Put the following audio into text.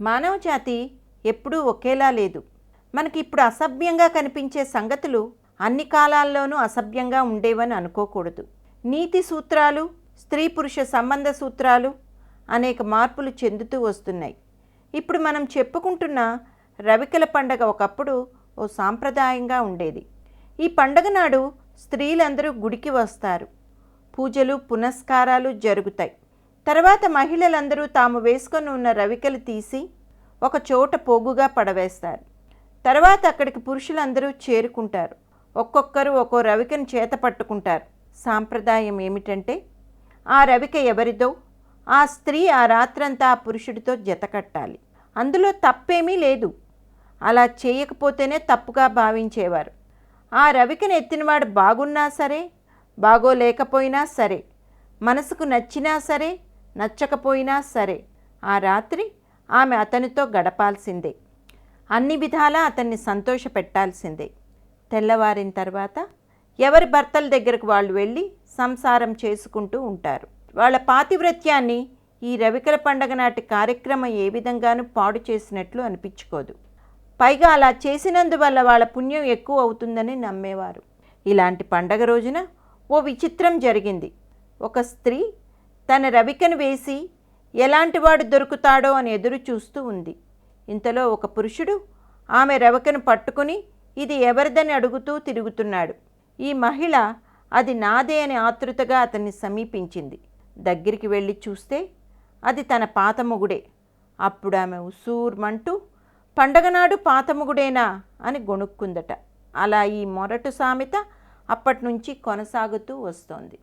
మానవ జాతి ఎప్పుడూ ఒకేలా లేదు. మనకి ఇప్పుడు అసభ్యంగా కనిపించే సంగతులు అన్ని కాలాల్లోనూ అసభ్యంగా ఉండేవని అనుకోకూడదు. నీతి సూత్రాలు, స్త్రీ పురుష సంబంధ సూత్రాలు అనేక మార్పులు చెందుతూ వస్తున్నాయి. ఇప్పుడు మనం చెప్పుకుంటున్న రవికెల పండగ ఒకప్పుడు ఓ సాంప్రదాయంగా ఉండేది. ఈ పండగ నాడు స్త్రీలందరూ గుడికి వస్తారు. పూజలు పునస్కారాలు జరుగుతాయి. తర్వాత మహిళలందరూ తాము వేసుకొని ఉన్న రవికెలు తీసి ఒక చోట పోగుగా పడవేస్తారు. తర్వాత అక్కడికి పురుషులందరూ చేరుకుంటారు. ఒక్కొక్కరు ఒక్కో రవికను చేత పట్టుకుంటారు. సాంప్రదాయం ఏమిటంటే, ఆ రవిక ఎవరిదో ఆ స్త్రీ ఆ రాత్రంతా ఆ పురుషుడితో జత కట్టాలి. అందులో తప్పేమీ లేదు. అలా చేయకపోతేనే తప్పుగా భావించేవారు. ఆ రవికను ఎత్తినవాడు బాగున్నా సరే, బాగోలేకపోయినా సరే, మనసుకు నచ్చినా సరే, నచ్చకపోయినా సరే, ఆ రాత్రి ఆమె అతనితో గడపాల్సిందే. అన్ని విధాలా అతన్ని సంతోషపెట్టాల్సిందే. తెల్లవారిన తర్వాత ఎవరి భర్తల దగ్గరకు వాళ్ళు వెళ్ళి సంసారం చేసుకుంటూ ఉంటారు. వాళ్ళ పాతివ్రత్యాన్ని ఈ రవికెల పండగ నాటి కార్యక్రమం ఏ విధంగానూ పాడు చేసినట్లు అనిపించుకోదు. పైగా అలా చేసినందువల్ల వాళ్ళ పుణ్యం ఎక్కువ అవుతుందని నమ్మేవారు. ఇలాంటి పండగ రోజున ఓ విచిత్రం జరిగింది. ఒక స్త్రీ తన రవికను వేసి ఎలాంటి వాడు దొరుకుతాడో అని ఎదురు చూస్తూ ఉంది. ఇంతలో ఒక పురుషుడు ఆమె రవికను పట్టుకుని ఇది ఎవరిదని అడుగుతూ తిరుగుతున్నాడు. ఈ మహిళ అది నాదే అని ఆతృతగా అతన్ని సమీపించింది. దగ్గరికి వెళ్ళి చూస్తే అది తన పాత మొగుడే. అప్పుడు ఆమె ఉసూర్మంటూ పండగ నాడు పాత మొగుడేనా అని గొణుక్కుందట. అలా ఈ మొరటు సామెత అప్పటి నుంచి కొనసాగుతూ వస్తోంది.